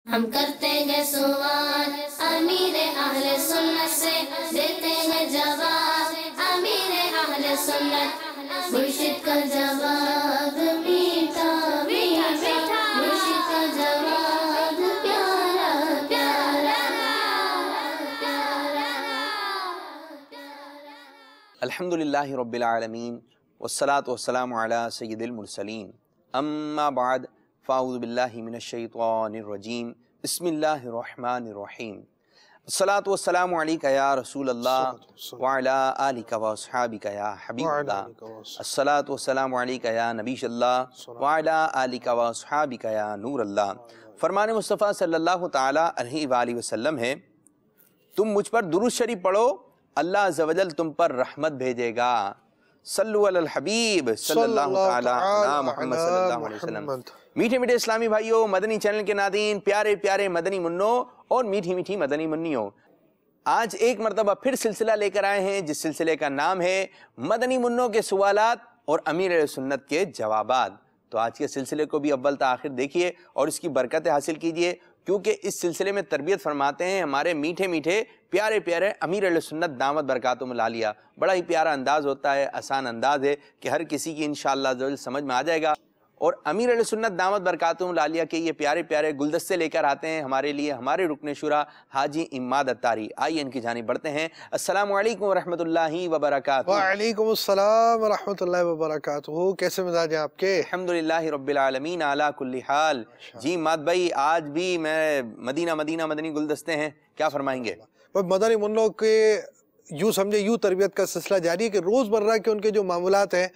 ہم کرتے ہیں سوال امیر اہل سنت سے، دیتے ہیں جواب امیر اہل سنت، مرشد کا جواب میٹھا میٹھا، مرشد کا جواب پیارا پیارا پیارا۔ الحمدللہ رب العالمین والصلاة والسلام علی سید المرسلین، اما بعد فاعوذ باللہ من الشیطان الرجیم، بسم اللہ الرحمن الرحیم۔ الصلاة والسلام علیکہ یا رسول اللہ وعلی آلکہ واصحابکہ یا حبیب اللہ، الصلاة والسلام علیکہ یا نبی اللہ وعلی آلکہ واصحابکہ یا نور اللہ۔ فرمان مصطفیٰ صلی اللہ تعالیٰ علیہ وآلہ وسلم ہے، تم مجھ پر درود شریف پڑھو، اللہ عز و جل تم پر رحمت بھیجے گا۔ صلو علی الحبیب صلی اللہ تعالیٰ علی محمد صلی اللہ علیہ وسلم۔ میٹھے میٹھے اسلامی بھائیوں، مدنی چینل کے ناظرین، پیارے پیارے مدنی منوں اور میٹھی میٹھی مدنی منیوں، آج ایک مرتبہ پھر سلسلہ لے کر آئے ہیں جس سلسلے کا نام ہے مدنی منوں کے سوالات اور امیر اہل سنت کے جوابات۔ تو آج کے سلسلے کو بھی اول تا آخر دیکھیے اور اس کی برکتیں حاصل کیجئے، کیونکہ اس سلسلے میں تربیت فرماتے ہیں ہمارے میٹھے میٹھے پیارے پیارے امیر اہل سنت دامت برکاتہم العالیہ۔ بڑا ہی پیارا انداز ہوتا ہے، آسان انداز ہے کہ ہر کسی کی انشاءاللہ سمجھ میں آ جائے گا۔ اور امیر اہل سنت دامت برکاتہم العالیہ کے یہ پیارے پیارے گلدستے لے کر آتے ہیں ہمارے لیے ہمارے رکن شورا حاجی اماد اتاری۔ آئیے ان کی جانب بڑھتے ہیں۔ السلام علیکم ورحمۃ اللہ وبرکاتہ۔ وعلیکم السلام ورحمۃ اللہ وبرکاتہ۔ کیسے مزاج ہیں آپ کے؟ الحمدللہ رب العالمین علی کل حال۔ جی اماد بھائی، آج بھی میں مدینہ مدنی گلدستے ہیں، کیا فرمائیں گے؟ مدنی منوں کے یوں سمجھے یوں تربیت کا سلسلہ جاری ہے کہ روز مرہ کے ان کے جو معاملات ہیں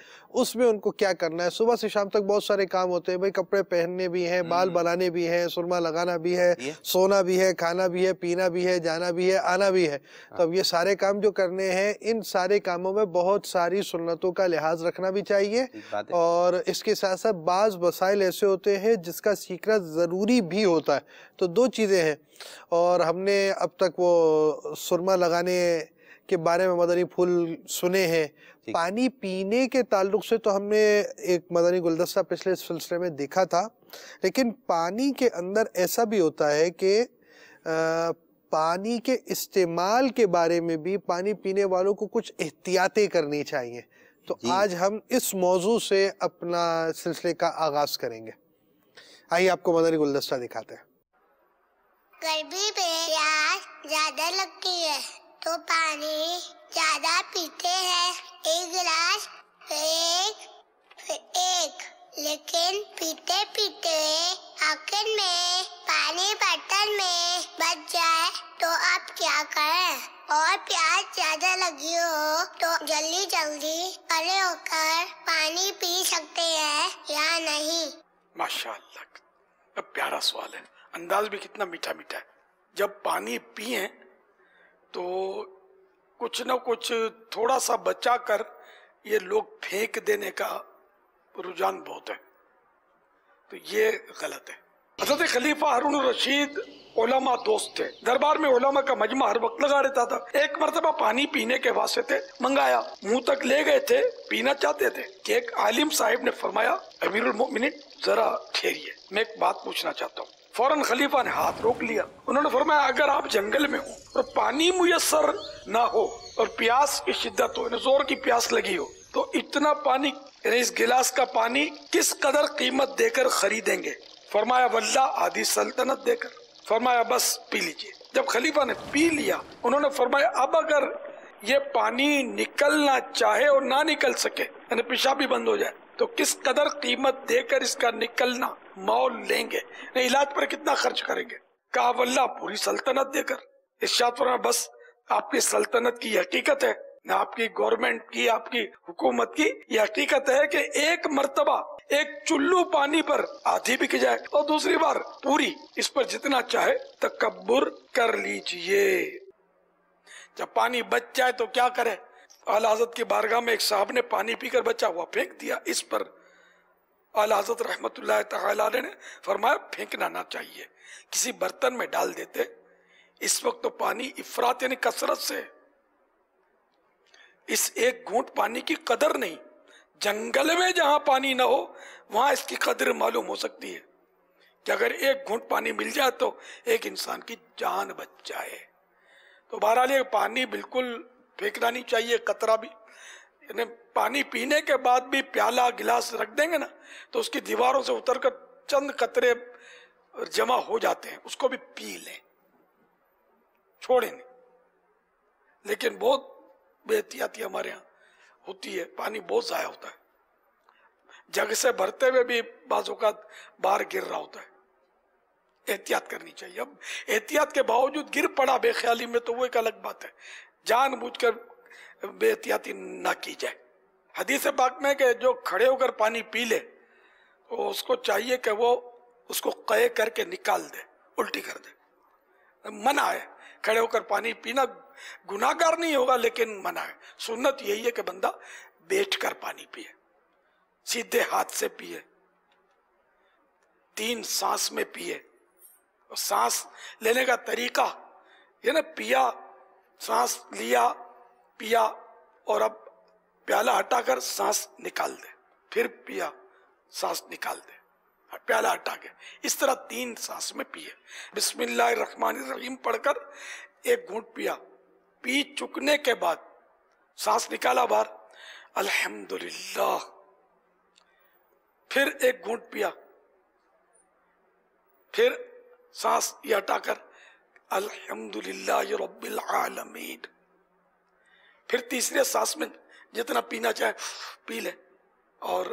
اس میں ان کو کیا کرنا ہے۔ صبح سے شام تک بہت سارے کام ہوتے ہیں بھائی، کپڑے پہننے بھی ہیں، بال بنانے بھی ہیں، سرما لگانا بھی ہے، سونا بھی ہے، کھانا بھی ہے، پینا بھی ہے، جانا بھی ہے، آنا بھی ہے۔ تو اب یہ سارے کام جو کرنے ہیں، ان سارے کاموں میں بہت ساری سنتوں کا لحاظ رکھنا بھی چاہیے، اور اس کے ساتھ ساتھ بعض مسائل ایسے ہوتے ہیں جس کا سیکھنا ضروری بھی ہوتا ہے۔ تو دو چیزیں ہیں، اور ہم نے اب تک وہ سرما لگانے کے بارے میں مدنی پھول سنے ہیں۔ پانی پینے کے تعلق سے تو ہم نے ایک مدنی گلدستہ پچھلے سلسلے میں دیکھا تھا، لیکن پانی کے اندر ایسا بھی ہوتا ہے کہ پانی کے استعمال کے بارے میں بھی پانی پینے والوں کو کچھ احتیاطیں کرنی چاہیے۔ تو آج ہم اس موضوع سے اپنا سلسلے کا آغاز کریں گے۔ آئیے آپ کو مدنی گلدستہ دکھاتے ہیں۔ گرمی میں پیاس زیادہ لگتی ہے تو پانی زیادہ پیتے ہیں، ایک گلاس پھر ایک، لیکن پیتے پیتے آخر میں پانی برتن میں بچ جائے تو آپ کیا کریں؟ اور پیاس زیادہ لگی ہو تو جلدی کھڑے ہو کر پانی پی سکتے ہیں یا نہیں؟ ماشاءاللہ، پیارا سوال ہے، انداز بھی کتنا میٹھا میٹھا ہے۔ جب پانی پئیں تو کچھ نہ کچھ تھوڑا سا بچا کر یہ لوگ پھینک دینے کا رجحان بہت ہے، تو یہ غلط ہے۔ حضرت خلیفہ ہارون الرشید علماء دوست تھے، دربار میں علماء کا مجمع ہر وقت لگا رہتا تھا۔ ایک مرتبہ پانی پینے کے واسطے منگایا، منہ تک لے گئے تھے، پینا چاہتے تھے کہ ایک عالم صاحب نے فرمایا، امیر المؤمنین ذرا ٹھہریے، میں ایک بات پوچھنا چاہتا ہوں۔ فوراً خلیفہ نے ہاتھ روک لیا، انہوں نے فرمایا اگر آپ جنگل میں ہوں اور پانی میسر نہ ہو اور پیاس کی شدت ہو، زور کی پیاس لگی ہو، تو اتنا پانی یعنی اس گلاس کا پانی کس قدر قیمت دے کر خریدیں گے؟ فرمایا واللہ آدھی سلطنت دے کر۔ فرمایا بس پی لیجئے۔ جب خلیفہ نے پی لیا، انہوں نے فرمایا اب اگر یہ پانی نکلنا چاہے اور نہ نکل سکے، یعنی پیشاب بھی بند ہو جائے، تو کس قدر قیمت دے کر اس کا نکلنا مول لیں گے، علاج پر کتنا خرچ کریں گے؟ کہا واللہ پوری سلطنت دے کر۔ ارشاد فرمایا بس آپ کی سلطنت کی حقیقت ہے، نہ آپ کی گورنمنٹ کی، آپ کی حکومت کی، یہ حقیقت ہے کہ ایک مرتبہ ایک چلو پانی پر آدھی بک جائے اور دوسری بار پوری، اس پر جتنا چاہے تکبر کر لیجئے۔ جب پانی بچ جائے تو کیا کرے؟ اعلیٰ حضرت کی بارگاہ میں ایک صاحب نے پانی پی کر بچا ہوا پھینک دیا، اس پر اعلیٰ حضرت رحمت اللہ تعالی علیہ نے فرمایا پھینکنا نہ چاہیے، کسی برتن میں ڈال دیتے۔ اس وقت تو پانی افراط یعنی کثرت سے، اس ایک گھونٹ پانی کی قدر نہیں۔ جنگل میں جہاں پانی نہ ہو وہاں اس کی قدر معلوم ہو سکتی ہے کہ اگر ایک گھونٹ پانی مل جائے تو ایک انسان کی جان بچ جائے. تو بہرحال یہ پانی بالکل پھینکنا نہیں چاہیے قطرہ بھی. یعنی پانی پینے کے بعد بھی پیالہ گلاس رکھ دیں گے نا تو اس کی دیواروں سے اتر کر چند قطرے جمع ہو جاتے ہیں، اس کو بھی پی لیں، چھوڑیں نہیں. لیکن بہت بے احتیاطی ہمارے یہاں ہوتی ہے، پانی بہت ضائع ہوتا ہے. جگ سے بھرتے ہوئے بھی بعض اوقات باہر گر رہا ہوتا ہے. احتیاط کرنی چاہیے. اب احتیاط کے باوجود گر پڑا بے خیالی میں تو وہ ایک الگ بات ہے. جان بوجھ کر بے احتیاطی نہ کی جائے. حدیث پاک میں کہ جو کھڑے ہو کر پانی پی لے تو اس کو چاہیے کہ وہ اس کو قے کر کے نکال دے، الٹی کر دے. منع ہے کھڑے ہو کر پانی پینا، گناہ گار نہیں ہوگا لیکن منع ہے. سنت یہی ہے کہ بندہ بیٹھ کر پانی پیے، سیدھے ہاتھ سے پیے، 3 سانس میں پیے. اور سانس لینے کا طریقہ یہ نا پیا، سانس لیا، پیا اور اب پیالہ ہٹا کر سانس نکال دے، پھر پیا، سانس نکال دے، پیالہ ہٹا کے، اس طرح 3 سانس میں پیے. بسم اللہ الرحمن الرحیم پڑھ کر ایک گھونٹ پیا، پی چکنے کے بعد سانس نکالا باہر، الحمدللہ، پھر ایک گھونٹ پیا، پھر سانس یہ ہٹا کر الحمدللہ رب العالمین، پھر تیسرے سانس میں جتنا پینا چاہے پی لے. اور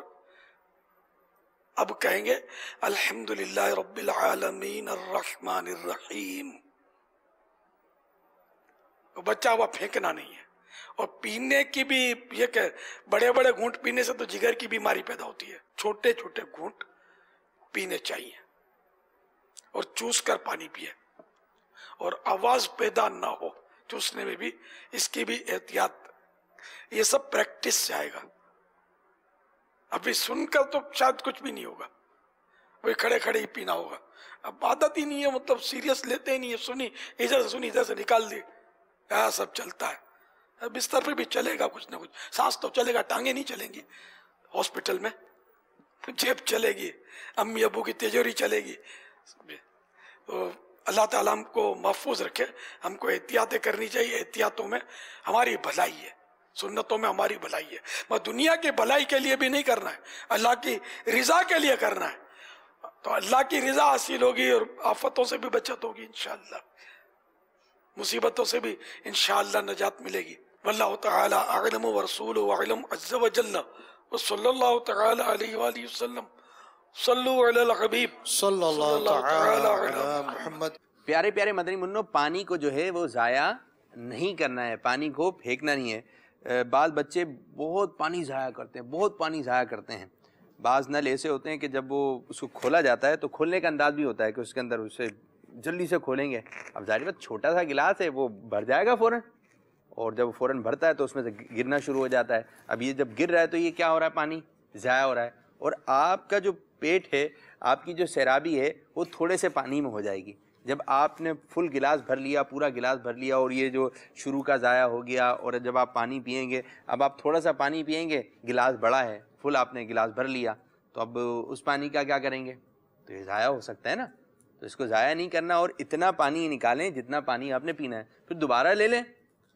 اب کہیں گے الحمدللہ رب العالمین الرحمن الرحیم. بچہ ہوا پھینکنا نہیں ہے. اور پینے کی بھی یہ کہ بڑے بڑے گھونٹ پینے سے تو جگر کی بیماری پیدا ہوتی ہے. چھوٹے چھوٹے گھونٹ پینے چاہیے اور چوس کر پانی پیے، اور آواز پیدا نہ ہو چوسنے میں بھی، اس کی بھی احتیاط. یہ سب پریکٹس سے آئے گا. ابھی سن کر تو شاید کچھ بھی نہیں ہوگا، وہی کھڑے کھڑے ہی پینا ہوگا. اب عادت ہی نہیں ہے، مطلب سیریس لیتے ہی نہیں ہے. سنی ادھر سے سنی ادھر سے نکال دی، ایسا سب چلتا ہے. بستر پہ بھی چلے گا کچھ نہ کچھ، سانس تو چلے گا، ٹانگیں نہیں چلیں گی. ہاسپٹل میں جیب چلے گی، امی ابو کی تیجوری چلے گی. تو اللہ تعالیٰ ہم کو محفوظ رکھے. ہم کو احتیاطیں کرنی چاہیے. احتیاطوں میں ہماری بھلائی ہے، سنتوں میں ہماری بھلائی ہے. میں دنیا کی بھلائی کے لیے بھی نہیں کرنا ہے، اللہ کی رضا کے لیے کرنا ہے. تو اللہ کی رضا حاصل ہوگی اور آفتوں سے بھی بچت ہوگی انشاءاللہ، مصیبتوں سے بھی انشاءاللہ نجات ملے گی. واللہ تعالی اعلم ورسولہ اعلم عز وجل وصلی اللہ تعالی علیہ وآلہ وسلم. صلو علی الحبیب صلی اللہ تعالی علی محمد. پیارے پیارے مدنی منو، پانی کو جو ہے وہ ضائع نہیں کرنا ہے، پانی کو پھینکنا نہیں ہے. بعض بچے بہت پانی ضائع کرتے ہیں، بہت پانی ضائع کرتے ہیں. بعض نل ایسے ہوتے ہیں کہ جب وہ اس کو کھولا جاتا ہے تو کھولنے کا انداز بھی ہوتا ہے کہ اس کے اندر اسے جلدی سے کھولیں گے. اب ظاہر بات چھوٹا سا گلاس ہے، وہ بھر جائے گا فوراً، اور جب فوراً بھرتا ہے تو اس میں سے گرنا شروع ہو جاتا ہے. اب یہ جب گر رہا ہے تو یہ کیا ہو رہا ہے؟ پانی ضائع ہو رہا ہے. اور آپ کا جو پیٹ ہے، آپ کی جو سیرابی ہے، وہ تھوڑے سے پانی میں ہو جائے گی. جب آپ نے فل گلاس بھر لیا، پورا گلاس بھر لیا، اور یہ جو شروع کا ضائع ہو گیا، اور جب آپ پانی پئیں گے، اب آپ تھوڑا سا پانی پئیں گے، گلاس بڑا ہے، فل آپ نے گلاس بھر لیا، تو اب اس پانی کا کیا کریں گے؟ تو یہ ضائع ہو سکتا ہے نا. تو اس کو ضائع نہیں کرنا، اور اتنا پانی نکالیں جتنا پانی آپ نے پینا ہے، پھر دوبارہ لے لیں.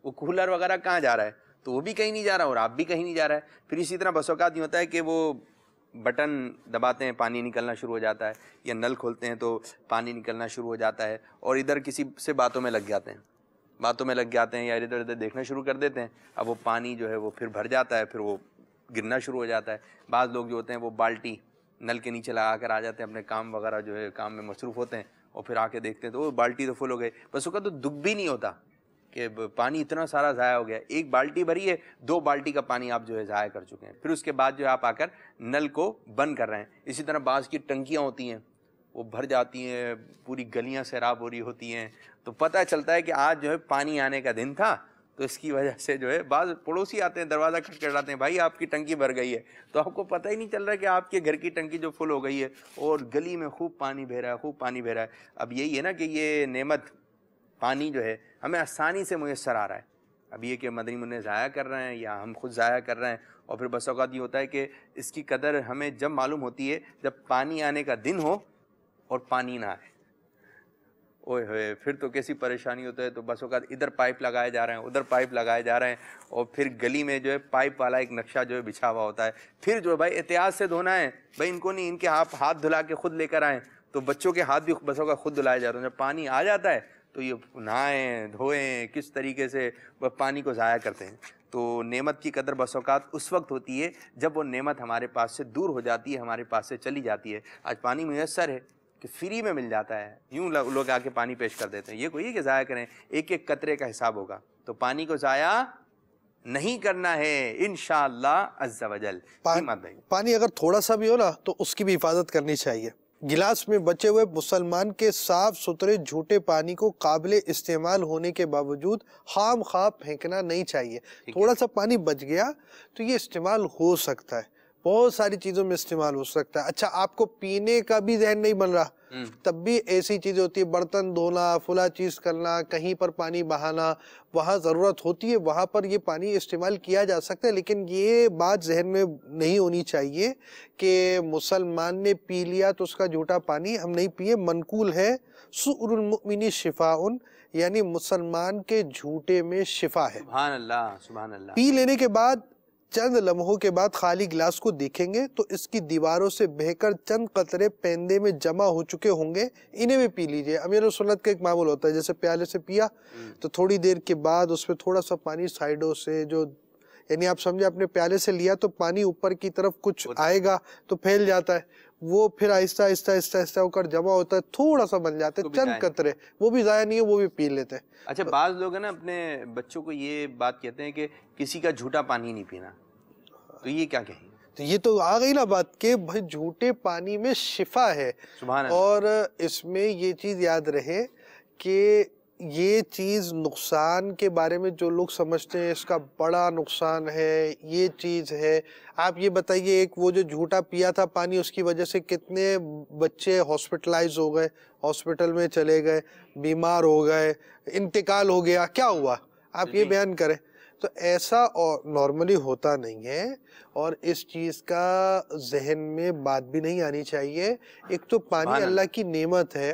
وہ کولر وغیرہ کہاں جا رہا ہے؟ تو وہ بھی کہیں نہیں جا رہا اور آپ بھی کہیں نہیں جا رہا ہے. پھر اسی طرح بس اوقات یہ ہوتا ہے کہ وہ بٹن دباتے ہیں، پانی نکلنا شروع ہو جاتا ہے، یا نل کھولتے ہیں تو پانی نکلنا شروع ہو جاتا ہے، اور ادھر کسی سے باتوں میں لگ جاتے ہیں، یا ادھر ادھر دیکھنا شروع کر دیتے ہیں. اب وہ پانی جو ہے وہ پھر بھر جاتا ہے، پھر وہ گرنا شروع ہو جاتا ہے. بعض لوگ جو ہوتے ہیں وہ بالٹی نل کے نیچے لگا کر آ جاتے ہیں، اپنے کام وغیرہ جو ہے کام میں مصروف ہوتے ہیں، اور پھر آ کے دیکھتے ہیں تو وہ بالٹی تو فل ہو گئی. بس اس کا تو دکھ بھی نہیں ہوتا کہ پانی اتنا سارا ضائع ہو گیا. ایک بالٹی بھری ہے، 2 بالٹی کا پانی آپ جو ہے ضائع کر چکے ہیں. پھر اس کے بعد جو ہے آپ آ کر نل کو بند کر رہے ہیں. اسی طرح بعض کی ٹنکیاں ہوتی ہیں، وہ بھر جاتی ہیں، پوری گلیاں سیراب ہو رہی ہوتی ہیں، تو پتہ چلتا ہے کہ آج جو ہے پانی آنے کا دن تھا. تو اس کی وجہ سے جو ہے بعض پڑوسی آتے ہیں، دروازہ کھٹکھٹاتے ہیں، بھائی آپ کی ٹنکی بھر گئی ہے. تو آپ کو پتہ ہی نہیں چل رہا کہ آپ کے گھر کی ٹنکی جو فل ہو گئی ہے، اور گلی میں خوب پانی بہ رہا ہے. اب یہی ہے نا کہ یہ نعمت پانی جو ہے ہمیں آسانی سے میسر آ رہا ہے. اب یہ کہ مدنی منع ضائع کر رہے ہیں یا ہم خود ضائع کر رہے ہیں. اور پھر بس اوقات یہ ہوتا ہے کہ اس کی قدر ہمیں جب معلوم ہوتی ہے جب پانی آنے کا دن ہو اور پانی نہ آئے، اوئے ہوئے پھر تو کیسی پریشانی ہوتا ہے. تو بس اوقات ادھر پائپ لگائے جا رہے ہیں، ادھر پائپ لگائے جا رہے ہیں، اور پھر گلی میں جو ہے پائپ والا ایک نقشہ جو ہے بچھا ہوا ہوتا ہے. پھر جو ہے بھائی احتیاط سے دھونا ہے، بھائی ان کو نہیں، ان کے ہاتھ دھلا کے خود لے کر آئیں. تو بچوں کے ہاتھ بھی بس اوقات خود دھلائے جاتے ہیں. جب پانی آ جاتا ہے تو یہ نہائیں دھوئیں، کس طریقے سے وہ پانی کو ضائع کرتے ہیں. تو نعمت کی قدر بس اوقات اس وقت ہوتی ہے جب وہ نعمت ہمارے پاس سے دور ہو جاتی ہے، ہمارے پاس سے چلی جاتی ہے. آج پانی میسر ہے کہ فری میں مل جاتا ہے، یوں لوگ آ کے پانی پیش کر دیتے ہیں. یہ کوئی کہ ضائع کریں، ایک ایک قطرے کا حساب ہوگا. تو پانی کو ضائع نہیں کرنا ہے انشاءاللہ عز و جل. پانی اگر تھوڑا سا بھی ہو نا تو اس کی بھی حفاظت کرنی چاہیے. گلاس میں بچے ہوئے مسلمان کے صاف ستھرے جھوٹے پانی کو قابل استعمال ہونے کے باوجود خام خواہ پھینکنا نہیں چاہیے. تھوڑا سا پانی بچ گیا تو یہ استعمال ہو سکتا ہے، بہت ساری چیزوں میں استعمال ہو سکتا ہے. اچھا آپ کو پینے کا بھی ذہن نہیں بن رہا تب بھی ایسی چیزیں ہوتی ہے، برتن دھونا، فلاں چیز کرنا، کہیں پر پانی بہانا، وہاں ضرورت ہوتی ہے وہاں پر یہ پانی استعمال کیا جا سکتا ہے. لیکن یہ بات ذہن میں نہیں ہونی چاہیے کہ مسلمان نے پی لیا تو اس کا جھوٹا پانی ہم نہیں پیے. منقول ہے سؤر المؤمن شفاء، یعنی مسلمان کے جھوٹے میں شفا ہے. سبحان اللہ سبحان اللہ. پی لینے کے بعد چند لمحوں کے بعد خالی گلاس کو دیکھیں گے تو اس کی دیواروں سے بہہ کر چند قطرے پیندے میں جمع ہو چکے ہوں گے، انہیں بھی پی لیجئے. امیر السنت کا ایک معمول ہوتا ہے، جیسے پیالے سے پیا تو تھوڑی دیر کے بعد اس پہ تھوڑا سا پانی سائیڈوں سے، جو یعنی آپ سمجھے اپنے پیالے سے لیا تو پانی اوپر کی طرف کچھ آئے گا تو پھیل جاتا ہے، وہ پھر آہستہ آہستہ آہستہ آہستہ ہو کر جمع ہوتا ہے، تھوڑا سا بن جاتا ہے، چند قطرے، وہ بھی ضائع نہیں ہے، وہ بھی پی لیتے ہیں. اچھا بعض لوگ ہیں نا اپنے بچوں کو یہ بات کہتے ہیں کہ کسی کا جھوٹا پانی نہیں پینا، تو یہ کیا کہیں گے؟ تو یہ تو آ گئی نا بات کہ بھائی جھوٹے پانی میں شفا ہے. سبحان اللہ. اور اس میں یہ چیز یاد رہے کہ یہ چیز نقصان کے بارے میں جو لوگ سمجھتے ہیں اس کا بڑا نقصان ہے، یہ چیز ہے. آپ یہ بتائیے ایک وہ جو جھوٹا پیا تھا پانی، اس کی وجہ سے کتنے بچے ہاسپٹلائز ہو گئے، ہاسپٹل میں چلے گئے، بیمار ہو گئے، انتقال ہو گیا، کیا ہوا آپ یہ بیان کریں. تو ایسا نارملی ہوتا نہیں ہے، اور اس چیز کا ذہن میں بات بھی نہیں آنی چاہیے. ایک تو پانی اللہ کی نعمت ہے،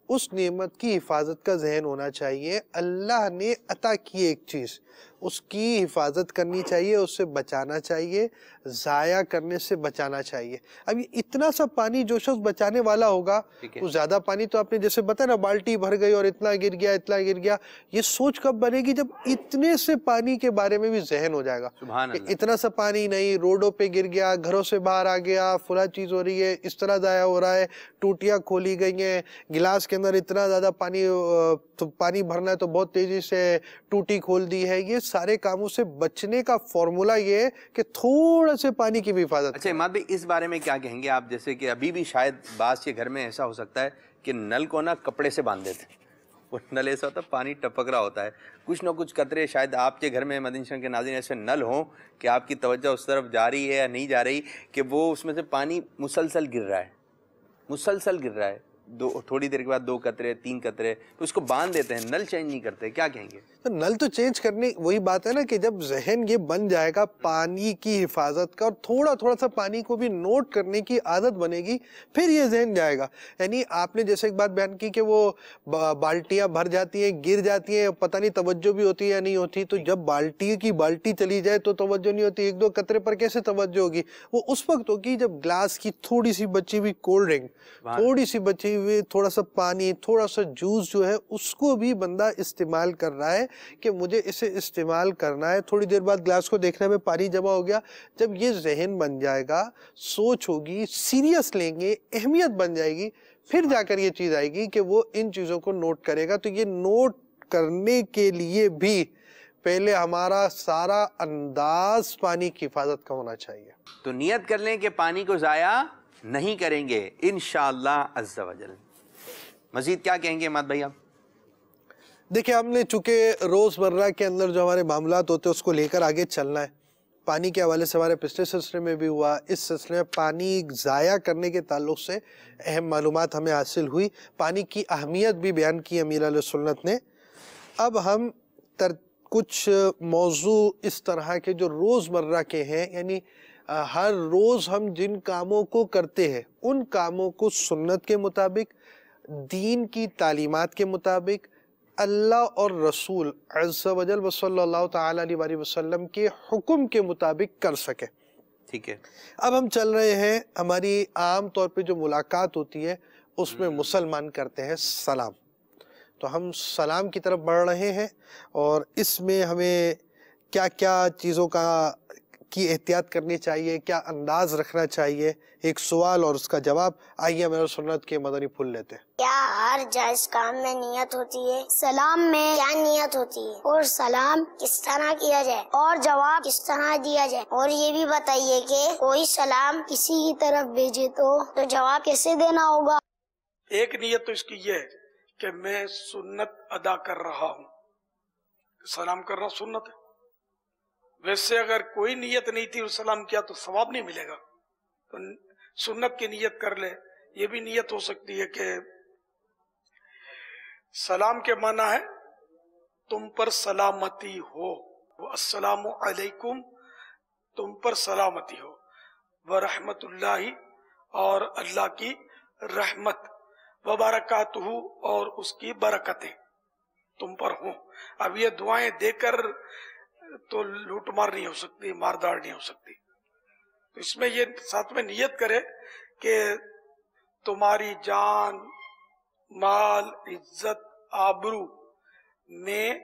اس نعمت کی حفاظت کا ذہن ہونا چاہیے. اللہ نے عطا کی ایک چیز، اس کی حفاظت کرنی چاہیے، اس سے بچانا چاہیے، ضائع کرنے سے بچانا چاہیے. اب یہ اتنا سا پانی جو شخص بچانے والا ہوگا، وہ زیادہ پانی تو آپ نے جیسے بتایا نا بالٹی بھر گئی اور اتنا گر گیا اتنا گر گیا، یہ سوچ کب بنے گی جب اتنے سے پانی کے بارے میں بھی ذہن ہو جائے گا کہ اتنا سا پانی نہیں، روڈوں پہ گر گیا، گھروں سے باہر آ گیا، فلاں چیز ہو رہی ہے، اس طرح ضائع ہو رہا ہے، ٹوٹیاں کھولی گئی ہیں، گلاس کے اندر اتنا زیادہ پانی بھرنا ہے تو بہت تیزی سے ٹوٹی کھول دی ہے. یہ سارے کاموں سے بچنے کا فارمولا یہ ہے کہ تھوڑا سے پانی کی بھی حفاظت. اچھا اماد بھائی اس بارے میں کیا کہیں گے آپ؟ جیسے کہ ابھی بھی شاید بعض کے گھر میں ایسا ہو سکتا ہے کہ نل کو نا کپڑے سے باندھ دیتے ہیں، وہ نل ایسا ہوتا ہے پانی ٹپک رہا ہوتا ہے، کچھ نہ کچھ قطرے شاید آپ کے گھر میں مدنی چینل کے ناظرین ایسے نل ہوں کہ آپ کی توجہ اس طرف جا رہی ہے یا نہیں جا رہی کہ وہ اس میں سے پانی مسلسل گر رہا ہے، مسلسل گر رہا ہے، تھوڑی دیر کے بعد 2 قطرے 3 قطرے، تو اس کو باندھ دیتے ہیں، نل چینج نہیں کرتے. کیا کہیں گے؟ نل تو چینج کرنے، وہی بات ہے نا کہ جب ذہن یہ بن جائے گا پانی کی حفاظت کا اور تھوڑا تھوڑا سا پانی کو بھی نوٹ کرنے کی عادت بنے گی، پھر یہ ذہن جائے گا. یعنی آپ نے جیسے ایک بات بیان کی کہ وہ بالٹیاں بھر جاتی ہیں، گر جاتی ہیں، پتہ نہیں توجہ بھی ہوتی ہے یا نہیں ہوتی. تو جب بالٹی چلی جائے تو توجہ نہیں ہوتی، 1-2 قطرے پر کیسے توجہ ہوگی؟ وہ اس وقت ہوگی جب گلاس کی تھوڑی سی بچی ہوئی کولڈ ڈرنک، تھوڑی سی بچی ہوئی تھوڑا سا پانی، تھوڑا سا جوس جو ہے اس کو بھی بندہ استعمال کر رہا ہے کہ مجھے اسے استعمال کرنا ہے. تھوڑی دیر بعد گلاس کو دیکھنے میں پانی جمع ہو گیا. جب یہ ذہن بن جائے گا، سوچ ہوگی، سیریس لیں گے، اہمیت بن جائے گی، پھر جا کر یہ چیز آئے گی کہ وہ ان چیزوں کو نوٹ کرے گا. تو یہ نوٹ کرنے کے لیے بھی پہلے ہمارا سارا انداز پانی کی حفاظت کا ہونا چاہیے. تو نیت کر لیں کہ پانی کو ضائع نہیں کریں گے انشاءاللہ عز و جل. مزید کیا کہیں گے اماد بھائی آپ؟ دیکھیں ہم نے چونکہ روز مرہ کے اندر جو ہمارے معاملات ہوتے ہیں اس کو لے کر آگے چلنا ہے. پانی کے حوالے سے ہمارے پچھلے سلسلے میں بھی ہوا، اس سلسلے میں پانی ضائع کرنے کے تعلق سے اہم معلومات ہمیں حاصل ہوئی، پانی کی اہمیت بھی بیان کی امیر علیہ سنت نے. اب ہم کچھ موضوع اس طرح کے جو روز مرہ کے ہیں، یعنی ہر روز ہم جن کاموں کو کرتے ہیں ان کاموں کو سنت کے مطابق دین کی تعلیمات کے مطابق اللہ اور رسول عز و جل صلی اللہ تعالیٰ علیہ وسلم کے حکم کے مطابق کر سکے. ٹھیک ہے. اب ہم چل رہے ہیں، ہماری عام طور پہ جو ملاقات ہوتی ہے اس میں مسلمان کرتے ہیں سلام، تو ہم سلام کی طرف بڑھ رہے ہیں، اور اس میں ہمیں کیا کیا چیزوں کی احتیاط کرنی چاہیے، کیا انداز رکھنا چاہیے، ایک سوال اور اس کا جواب. آئیے میرے سنت کے مدنی پھول لیتے ہیں. کیا ہر جائز کام میں نیت ہوتی ہے؟ سلام میں کیا نیت ہوتی ہے؟ اور سلام کس طرح کیا جائے اور جواب کس طرح دیا جائے؟ اور یہ بھی بتائیے کہ کوئی سلام کسی کی طرف بھیجے تو جواب کیسے دینا ہوگا؟ ایک نیت تو اس کی یہ ہے کہ میں سنت ادا کر رہا ہوں، سلام کرنا سنت ہے. ویسے اگر کوئی نیت نہیں تھی اور سلام کیا تو ثواب نہیں ملے گا، تو سنت کی نیت کر لے. یہ بھی نیت ہو سکتی ہے کہ سلام کے معنی ہے تم پر سلامتی ہو، السلام علیکم، تم پر سلامتی ہو، ورحمت اللہ، اور اللہ کی رحمت، وبرکاتہ، اور اس کی برکتیں تم پر ہوں. اب یہ دعائیں دے کر تو لوٹ مار نہیں ہو سکتی، ماردار نہیں ہو سکتی. تو اس میں یہ ساتھ میں نیت کرے کہ تمہاری جان، مال، عزت، آبرو میں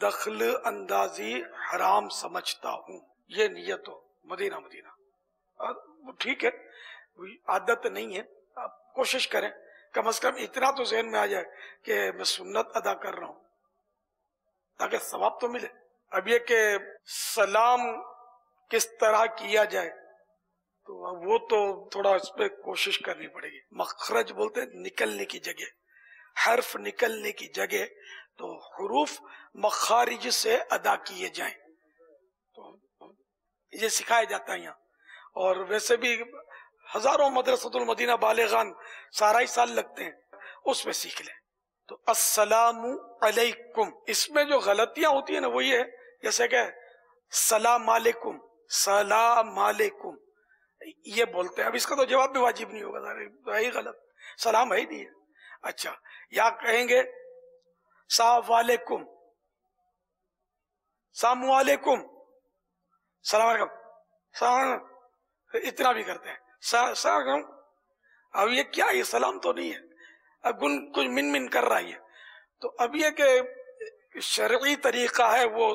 دخل اندازی حرام سمجھتا ہوں. یہ نیت ہو مدینہ. ٹھیک ہے، عادت نہیں ہے، آپ کوشش کریں کم از کم اتنا تو ذہن میں آ جائے کہ میں سنت ادا کر رہا ہوں تاکہ ثواب تو ملے. اب یہ کہ سلام کس طرح کیا جائے تو وہ تو تھوڑا اس پہ کوشش کرنی پڑے گی. مخرج بولتے ہیں نکلنے کی جگہ، حرف نکلنے کی جگہ، تو حروف مخارج سے ادا کیے جائیں. تو یہ سکھایا جاتا ہے یہاں. اور ویسے بھی ہزاروں مدرسۃ المدینہ بالغان سارا ہی سال لگتے ہیں، اس میں سیکھ لیں. تو السلام علیکم، اس میں جو غلطیاں ہوتی ہیں نا وہ یہ ہے جیسے کہ سلام علیکم، سلام علیکم یہ بولتے ہیں. اب اس کا تو جواب بھی واجب نہیں ہوگا، ہے ہی غلط، سلام ہے ہی نہیں ہے. اچھا، یا کہیں گے سلام علیکم، سلام علیکم، سلام علیکم، سلام، اتنا بھی کرتے ہیں سلام. اب یہ کیا، یہ سلام تو نہیں ہے، اب کچھ من من کر رہا ہے. تو اب یہ کہ شرعی طریقہ ہے وہ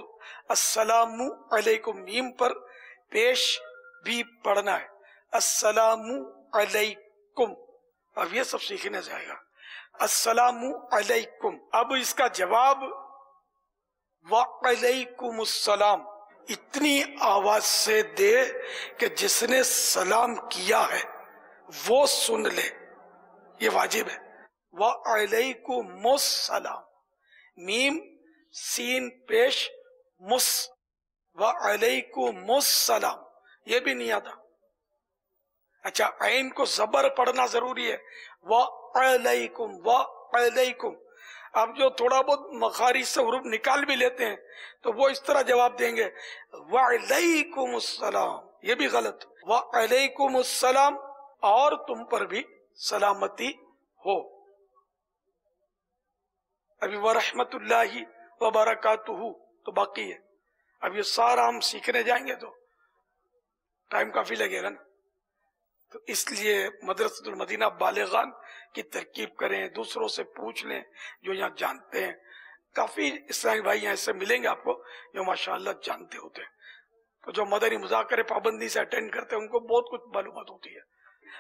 السلام علیکم، میم پر پیش بھی پڑھنا ہے، السلام علیکم. اب یہ سب سیکھنے جائے گا، السلام علیکم. اب اس کا جواب وعلیکم السلام اتنی آواز سے دے کہ جس نے سلام کیا ہے وہ سن لے، یہ واجب ہے. وعلیکم السلام، میم سین پیش مس، وعلیکم السلام، یہ بھی نہیں آتا. اچھا، عین کو زبر پڑھنا ضروری ہے، وعلیکم، وعلیکم. اب جو تھوڑا بہت مخارج سے حروف نکال بھی لیتے ہیں تو وہ اس طرح جواب دیں گے وعلیکم السلام، یہ بھی غلط. وعلیکم السلام، اور تم پر بھی سلامتی ہو. ابھی ورحمت اللہ وبرکاتہ تو باقی ہے. اب یہ سارا ہم سیکھنے جائیں گے تو ٹائم کافی لگے گا نا. تو اس لیے مدرسۃ المدینہ بالغان کی ترکیب کریں، دوسروں سے پوچھ لیں جو یہاں جانتے ہیں. کافی اسلامی بھائی یہاں سے ملیں گے آپ کو جو ماشاءاللہ جانتے ہوتے ہیں. تو جو مدنی مذاکرے پابندی سے اٹینڈ کرتے ہیں ان کو بہت کچھ معلومات ہوتی ہے.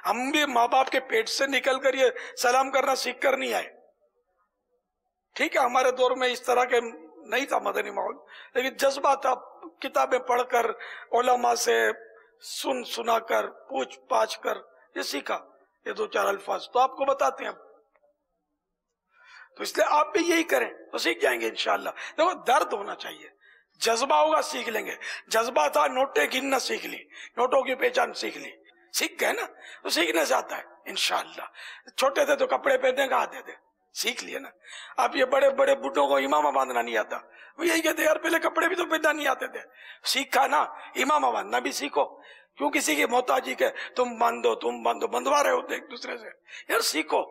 ہم بھی ماں باپ کے پیٹ سے نکل کر یہ سلام کرنا سیکھ کر نہیں آئے. ٹھیک ہے، ہمارے دور میں اس طرح کے نہیں تھا مدنی ماحول، لیکن جذبہ تھا. کتابیں پڑھ کر، علماء سے سنا کر، پوچھ پاچھ کر یہ سیکھا. یہ دو چار الفاظ تو آپ کو بتاتے ہیں. تو اس لیے آپ بھی یہی کریں تو سیکھ جائیں گے انشاءاللہ. دیکھو، درد ہونا چاہیے، جذبہ ہوگا سیکھ لیں گے. جذبہ تھا نوٹیں گننا سیکھ لی، نوٹوں کی پہچان سیکھ لی، سیکھ گئے نا، تو سیکھنے سے آتا ہے انشاءاللہ. چھوٹے تھے تو کپڑے پہننے کا آتے تھے، سیکھ لیے نا. اب یہ بڑے بڑے بڈھوں کو امامہ باندھنا نہیں آتا، وہ یہی کہتے یار پہلے کپڑے بھی تو پہننا نہیں آتے تھے. سیکھا نا، امامہ باندھنا بھی سیکھو. کیوں کسی کی محتاجی کے تم باندھو بندوا رہے ہوتے ایک دوسرے سے؟ یار سیکھو.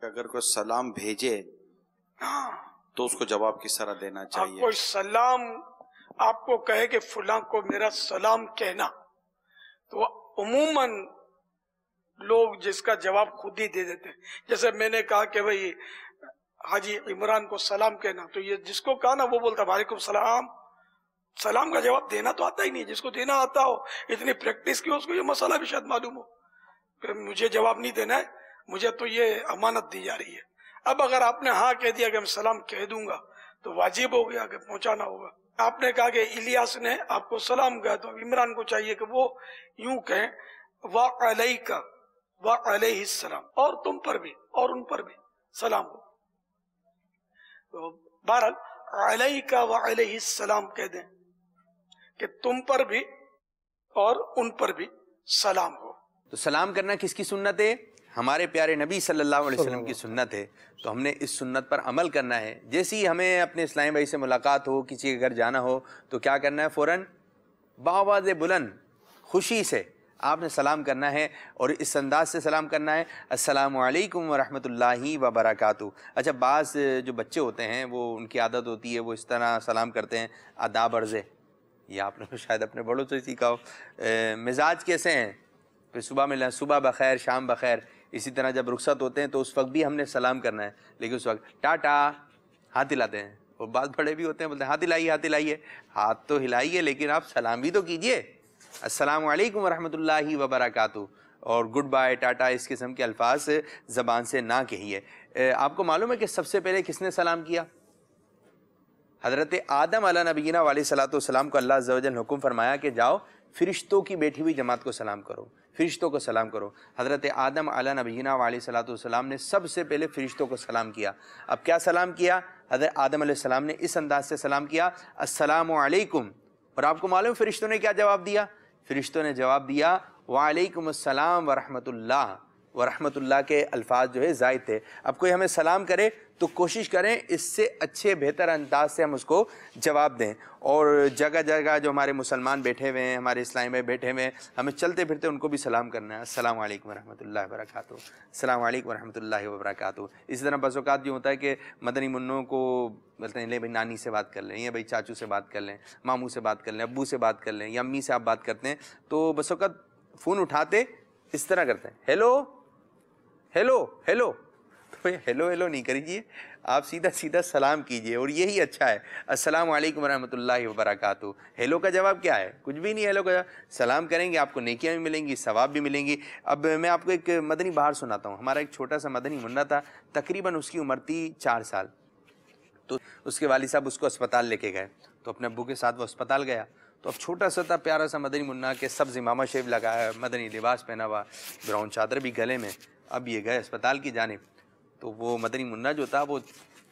کہ اگر کوئی سلام بھیجے ہاں، تو اس کو جواب کس طرح دینا چاہیے؟ کوئی سلام آپ کو کہے کہ فلاں کو میرا سلام کہنا، تو عموماً لوگ جس کا جواب خود ہی دے دیتے ہیں۔ جیسے میں نے کہا کہ بھئی حاجی عمران کو سلام کہنا، تو یہ جس کو کہا نا وہ بولتا وعلیکم السلام۔ سلام کا جواب دینا تو آتا ہی نہیں، جس کو دینا آتا ہو، اتنی پریکٹس کی، اس کو یہ مسئلہ بھی شاید معلوم ہو کہ مجھے جواب نہیں دینا ہے، مجھے تو یہ امانت دی جا رہی ہے۔ اب اگر آپ نے ہاں کہہ دیا کہ میں سلام کہہ دوں گا تو واجب ہو گیا کہ پہنچانا ہوگا۔ آپ نے کہا کہ الیاس نے آپ کو سلام کہا، تو عمران کو چاہیے کہ وہ یوں کہیں وعلیک وعلیہ السلام، اور تم پر بھی اور ان پر بھی سلام ہو۔ تو بہرحال علیک وعلیہ السلام کہہ دیں کہ تم پر بھی اور ان پر بھی سلام ہو۔ تو سلام کرنا کس کی سنت ہے؟ ہمارے پیارے نبی صلی اللہ علیہ وسلم کی سنت ہے، تو ہم نے اس سنت پر عمل کرنا ہے۔ جیسے ہی ہمیں اپنے اسلامی بھائی سے ملاقات ہو، کسی کے گھر جانا ہو، تو کیا کرنا ہے؟ فوراً بآواز بلند خوشی سے آپ نے سلام کرنا ہے، اور اس انداز سے سلام کرنا ہے، السلام علیکم ورحمۃ اللہ وبرکاتہ۔ اچھا، بعض جو بچے ہوتے ہیں وہ ان کی عادت ہوتی ہے وہ اس طرح سلام کرتے ہیں، آداب عرضے، یہ آپ نے شاید اپنے بڑوں سے سیکھا ہو۔ مزاج کیسے ہیں؟ پھر صبح ملنا، صبح بخیر، شام بخیر۔ اسی طرح جب رخصت ہوتے ہیں تو اس وقت بھی ہم نے سلام کرنا ہے، لیکن اس وقت ٹاٹا ہاتھ ہلاتے ہیں، اور بعض بڑے بھی ہوتے ہیں بولتے ہیں ہاتھ ہلائیے، ہاتھ ہلائیے، ہاتھ تو ہلائیے لیکن آپ سلام بھی تو کیجئے، السلام علیکم ورحمۃ اللہ وبرکاتہ، اور گڈ بائے، ٹاٹا، اس قسم کے الفاظ زبان سے نہ کہیے۔ آپ کو معلوم ہے کہ سب سے پہلے کس نے سلام کیا؟ حضرت آدم علیہ نبینا علیہ الصلوۃ والسلام کو اللہ عز و جل نے حکم فرمایا کہ جاؤ فرشتوں کی بیٹھی ہوئی جماعت کو سلام کرو، فرشتوں کو سلام کرو۔ حضرت آدم علیہ نبینا علیہ الصلوۃ والسلام نے سب سے پہلے فرشتوں کو سلام کیا۔ اب کیا سلام کیا؟ حضرت آدم علیہ السلام نے اس انداز سے سلام کیا، السلام علیکم، اور آپ کو معلوم فرشتوں نے کیا جواب دیا؟ فرشتوں نے جواب دیا وعلیکم السلام ورحمۃ اللہ۔ ورحمۃ اللہ کے الفاظ جو ہے زائد تھے۔ اب کوئی ہمیں سلام کرے تو کوشش کریں اس سے اچھے بہتر انداز سے ہم اس کو جواب دیں۔ اور جگہ جگہ جو ہمارے مسلمان بیٹھے ہوئے ہیں، ہمارے اسلامی بھائی بیٹھے ہوئے ہیں، ہمیں چلتے پھرتے ان کو بھی سلام کرنا ہے، السلام علیکم ورحمۃ اللہ وبرکاتہ، السلام علیکم ورحمۃ اللہ وبرکاتہ۔ اسی طرح بعض اوقات یہ ہوتا ہے کہ مدنی منوں کو بولتے ہیں لے بھائی نانی سے بات کر لیں، یا بھائی چاچو سے بات کر لیں، ماموں سے بات کر لیں، ابو سے بات کر لیں، یا امی سے آپ بات کرتے ہیں، تو بس اوقات فون اٹھاتے اس طرح کرتے ہیں، ہیلو ہیلو ہیلو، تو ہیلو ہیلو نہیں کریجیے، آپ سیدھا سیدھا سلام کیجئے، اور یہی اچھا ہے، السلام علیکم ورحمۃ اللہ وبرکاتہ۔ ہیلو کا جواب کیا ہے؟ کچھ بھی نہیں، ہیلو کا سلام کریں گے آپ کو نیکیاں بھی ملیں گی، ثواب بھی ملیں گی۔ اب میں آپ کو ایک مدنی بہار سناتا ہوں۔ ہمارا ایک چھوٹا سا مدنی منہ تھا، تقریباً اس کی عمر تھی 4 سال، تو اس کے والد صاحب اس کو اسپتال لے کے گئے، تو اپنے ابو کے ساتھ وہ اسپتال گیا، تو اب چھوٹا سا تھا، پیارا سا مدنی منہ کے سبز امامہ شیف لگایا، مدنی لباس پہنا ہوا، براؤن چادر بھی گلے میں۔ اب یہ گئے اسپتال کی جانب، تو وہ مدنی منہ جو تھا وہ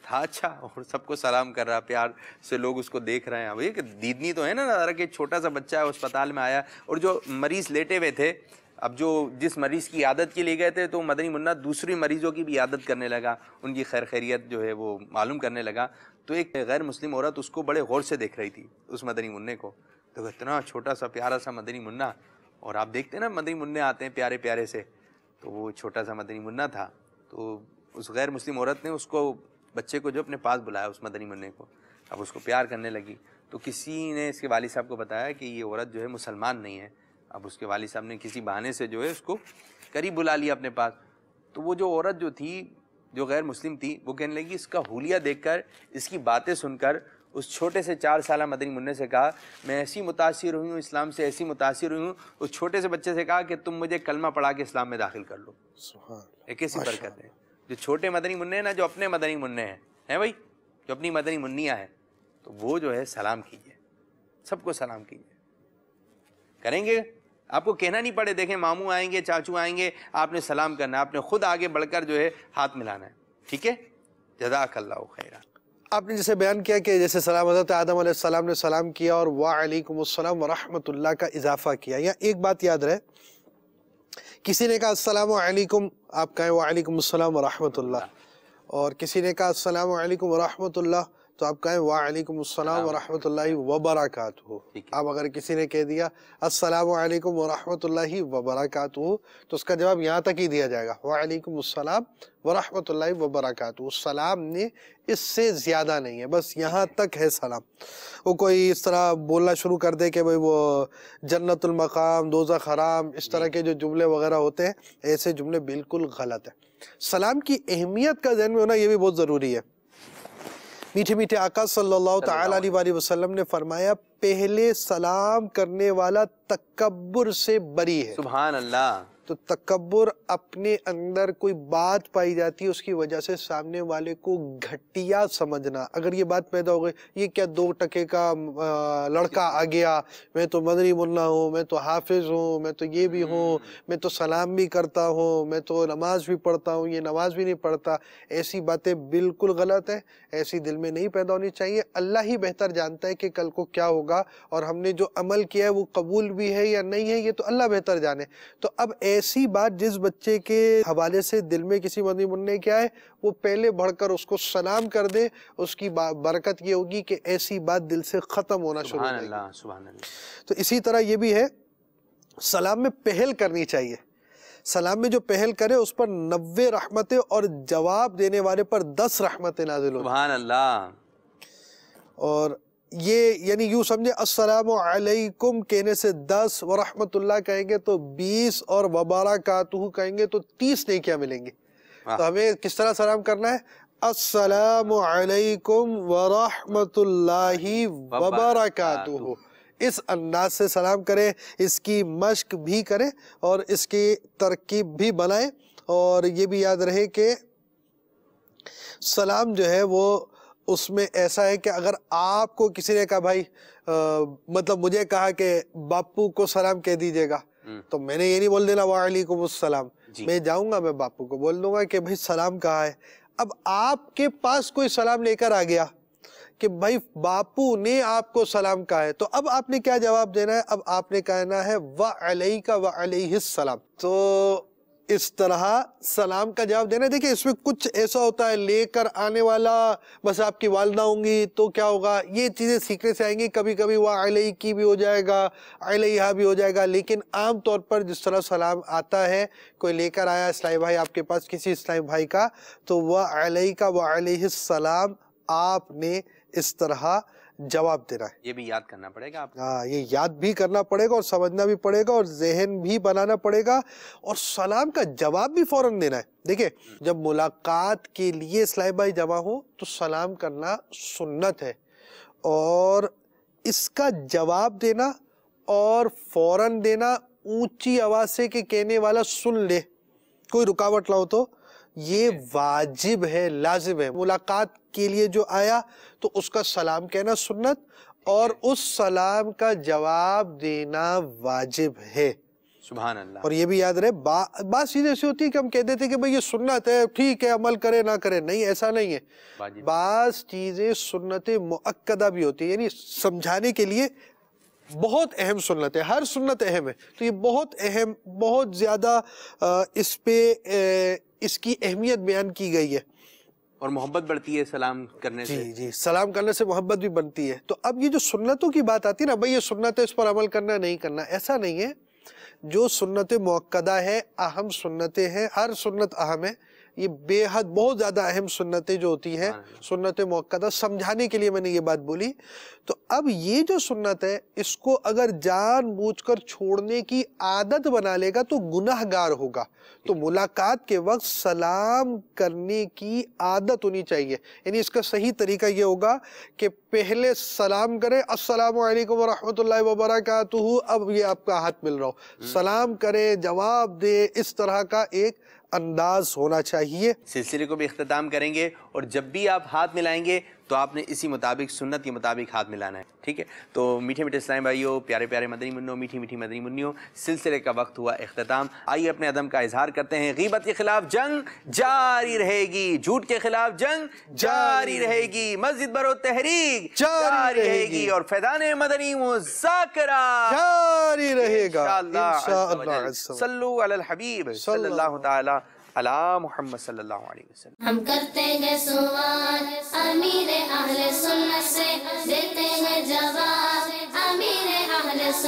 تھا اچھا، اور سب کو سلام کر رہا، پیار سے لوگ اس کو دیکھ رہے ہیں۔ اب یہ کہ دیدنی تو ہے نا ذرا کہ چھوٹا سا بچہ ہے، اسپتال میں آیا، اور جو مریض لیٹے ہوئے تھے، اب جو جس مریض کی عادت کے لیے گئے تھے، تو مدنی منہ دوسری مریضوں کی بھی عادت کرنے لگا، ان کی خیر خیریت جو ہے وہ معلوم کرنے لگا۔ تو ایک غیر مسلم عورت اس کو بڑے غور سے دیکھ رہی تھی، اس مدنی منہ کو، تو اتنا چھوٹا سا پیارا سا مدنی منہ، اور آپ دیکھتے ہیں نا مدنی منہ آتے ہیں پیارے پیارے سے، تو وہ چھوٹا سا مدنی منہ تھا، تو اس غیر مسلم عورت نے اس کو، بچے کو جو اپنے پاس بلایا، اس مدنی منہ کو، اب اس کو پیار کرنے لگی، تو کسی نے اس کے والد صاحب کو بتایا کہ یہ عورت جو ہے مسلمان نہیں ہے۔ اب اس کے والد صاحب نے کسی بہانے سے جو ہے اس کو قریب بلا لیا اپنے پاس، تو وہ جو عورت جو تھی، جو غیر مسلم تھی، وہ کہنے لگی، اس کا حلیہ دیکھ کر، اس کی باتیں سن کر، اس چھوٹے سے 4 سالہ مدنی منہ سے کہا، میں ایسی متاثر ہوئی ہوں اسلام سے، ایسی متاثر ہوئی ہوں، اس چھوٹے سے بچے سے کہا کہ تم مجھے کلمہ پڑھا کے اسلام میں داخل کر لو۔ ایک ایسی برکت ہے، جو چھوٹے مدنی منہ ہیں نا، جو اپنے مدنی منہ ہیں بھائی، جو اپنی مدنی منیاں ہیں، تو وہ جو ہے سلام کیجئے، سب کو سلام کیجئے، کریں گے آپ کو کہنا نہیں پڑے، دیکھیں ماموں آئیں گے، چاچو آئیں گے، آپ نے سلام کرنا ہے، آپ نے خود آگے بڑھ کر جو ہے ہاتھ ملانا ہے، ٹھیک ہے؟ جزاک اللہ خیرہ۔ آپ نے جیسے بیان کیا کہ جیسے سلام حضرت آدم علیہ السلام نے سلام کیا اور وعلیکم السلام ورحمۃ اللہ کا اضافہ کیا، یا ایک بات یاد رہے، کسی نے کہا السلام علیکم، آپ کہیں وعلیکم السلام ورحمۃ اللہ، اور کسی نے کہا السلام علیکم ورحمۃ اللہ، تو آپ کہیں وعلیکم السلام ورحمۃ اللہ وبرکاتہ. اب اگر کسی نے کہہ دیا السلام علیکم ورحمۃ اللہ وبرکاتہ تو اس کا جواب یہاں تک ہی دیا جائے گا، وعلیکم السلام ورحمۃ اللہ وبرکاتہ. سلام نے اس سے زیادہ نہیں ہے، بس یہاں تک ہے سلام. وہ کوئی اس طرح بولنا شروع کر دے کہ بھئی وہ جنت المقام دوزخ حرام، اس طرح کے جو جملے وغیرہ ہوتے ہیں، ایسے جملے بالکل غلط ہیں. سلام کی اہمیت کا ذہن میں ہونا یہ بھی بہت ضروری ہے. میٹھے میٹھے آقا صلی اللہ تعالی علیہ وآلہ وسلم نے فرمایا پہلے سلام کرنے والا تکبر سے بری ہے. سبحان اللہ. تو تکبر اپنے اندر کوئی بات پائی جاتی ہے، اس کی وجہ سے سامنے والے کو گھٹیا سمجھنا. اگر یہ بات پیدا ہو گئی یہ کیا 2 ٹکے کا لڑکا آ گیا، میں تو مدنی ملا ہوں، میں تو حافظ ہوں، میں تو یہ بھی ہوں، میں تو سلام بھی کرتا ہوں، میں تو نماز بھی پڑھتا ہوں، یہ نماز بھی نہیں پڑھتا. ایسی باتیں بالکل غلط ہیں، ایسی دل میں نہیں پیدا ہونی چاہیے. اللہ ہی بہتر جانتا ہے کہ کل کو کیا ہوگا، اور ہم نے جو عمل کیا ہے وہ قبول بھی ہے یا نہیں ہے، یہ تو اللہ بہتر جانے. تو اب ایسی بات جس بچے کے حوالے سے دل میں کسی مدنی من نے کیا ہے وہ پہلے بڑھ کر اس کو سلام کر دے، اس کی برکت یہ ہوگی کہ ایسی بات دل سے ختم ہونا شروع ہو جائے گی. سبحان اللہ. تو اسی طرح یہ بھی ہے، سلام میں پہل کرنی چاہیے. سلام میں جو پہل کرے اس پر 90 رحمتیں اور جواب دینے والے پر 10 رحمتیں نازل ہوتی. سبحان اللہ. اور یہ یعنی یوں سمجھے السلام علیکم کہنے سے 10، ورحمت اللہ کہیں گے تو 20، اور وبرکاتہ کہیں گے تو 30 نیکیاں ملیں گی. تو ہمیں کس طرح سلام کرنا ہے؟ السلام علیکم ورحمت اللہ وبرکاتہ. اس انداز سے سلام کریں، اس کی مشق بھی کریں اور اس کی ترکیب بھی بنائیں. اور یہ بھی یاد رہے کہ سلام جو ہے وہ اس میں ایسا ہے کہ اگر آپ کو کسی نے کہا بھائی مطلب مجھے کہا کہ باپو کو سلام کہہ دیجئے گا، تو میں نے یہ نہیں بول دینا وعلیکم السلام. میں جاؤں گا، میں باپو کو بول دوں گا کہ بھائی سلام کہا ہے. اب آپ کے پاس کوئی سلام لے کر آ گیا کہ بھائی باپو نے آپ کو سلام کہا ہے، تو اب آپ نے کیا جواب دینا ہے؟ اب آپ نے کہنا ہے وعلیکہ وعلیہ السلام. تو اس طرح سلام کا جواب دینا. دیکھیں اس میں کچھ ایسا ہوتا ہے لے کر آنے والا، بس آپ کی والدہ ہوں گی تو کیا ہوگا، یہ چیزیں سیکھنے سے آئیں گی. کبھی کبھی وعلیکی بھی ہو جائے گا، علیہا بھی ہو جائے گا، لیکن عام طور پر جس طرح سلام آتا ہے، کوئی لے کر آیا اسلامی بھائی آپ کے پاس کسی اسلامی بھائی کا، تو وعلیکہ وعلیہ السلام آپ نے اس طرح جواب دینا ہے. یہ بھی یاد کرنا پڑے گا آپ کو. ہاں، یہ یاد بھی کرنا پڑے گا اور سمجھنا بھی پڑے گا اور ذہن بھی بنانا پڑے گا، اور سلام کا جواب بھی فوراً دینا ہے. دیکھیں جب ملاقات کے لیے اسلامی بھائی جمع ہو تو سلام کرنا سنت ہے، اور اس کا جواب دینا اور فوراً دینا اونچی آواز سے کہ کہنے والا سن لے، کوئی رکاوٹ نہ ہو، تو یہ واجب ہے، لازم ہے. ملاقات کے لیے جو آیا تو اس کا سلام کہنا سنت، اور اس سلام کا جواب دینا واجب ہے. سبحان اللہ. اور یہ بھی یاد رہے بات چیزیں ایسی ہوتی ہے کہ ہم کہہ دیتے ہیں کہ بھئی یہ سنت ہے، ٹھیک ہے عمل کرے نہ کرے. نہیں، ایسا نہیں ہے. بعض چیزیں سنت مؤکدہ بھی ہوتی ہے، یعنی سمجھانے کے لیے بہت اہم سنت ہے. ہر سنت اہم ہے، تو یہ بہت اہم، بہت زیادہ اس پہ اس کی اہمیت بیان کی گئی ہے. اور محبت بڑھتی ہے سلام کرنے سے. جی، سلام کرنے سے محبت بھی بنتی ہے. تو اب یہ جو سنتوں کی بات آتی ہے نا، بھئی یہ سنت ہے، اس پر عمل کرنا نہیں کرنا، ایسا نہیں ہے. جو سنت مؤکدہ ہے، اہم سنتیں ہیں، ہر سنت اہم ہے. یہ بے حد بہت زیادہ اہم سنتیں جو ہوتی ہیں سنت مؤکدہ، سمجھانے کے لیے میں نے یہ بات بولی. تو اب یہ جو سنت ہے اس کو اگر جان بوجھ کر چھوڑنے کی عادت بنا لے گا تو گناہ گار ہوگا. تو ملاقات کے وقت سلام کرنے کی عادت ہونی چاہیے. یعنی اس کا صحیح طریقہ یہ ہوگا کہ پہلے سلام کرے السلام علیکم ورحمۃ اللہ وبرکاتہ، اب یہ آپ کا ہاتھ مل رہا ہو، سلام کرے، جواب دے، اس طرح کا ایک انداز ہونا چاہیے. سلسلے کو بھی اختتام کریں گے، اور جب بھی آپ ہاتھ ملائیں گے تو آپ نے اسی مطابق، سنت کے مطابق ہاتھ ملانا ہے. ٹھیک ہے؟ تو میٹھے میٹھے اسلامی بھائیوں، پیارے پیارے مدنی منوں، میٹھی میٹھی مدنی منیوں، سلسلے کا وقت ہوا اختتام. آئیے اپنے عدم کا اظہار کرتے ہیں. غیبت کے خلاف جنگ جاری رہے گی، جھوٹ کے خلاف جنگ جاری رہے گی، مسجد برو تحریک جاری رہے گی، اور فیضان مدنی مذاکرہ جاری رہے گا انشاءاللہ. صلو علی الحبیب صلی اللہ تعالی علی محمد صلی اللہ علیہ وسلم. ہم کرتے ہیں سوال امیر اہل سنت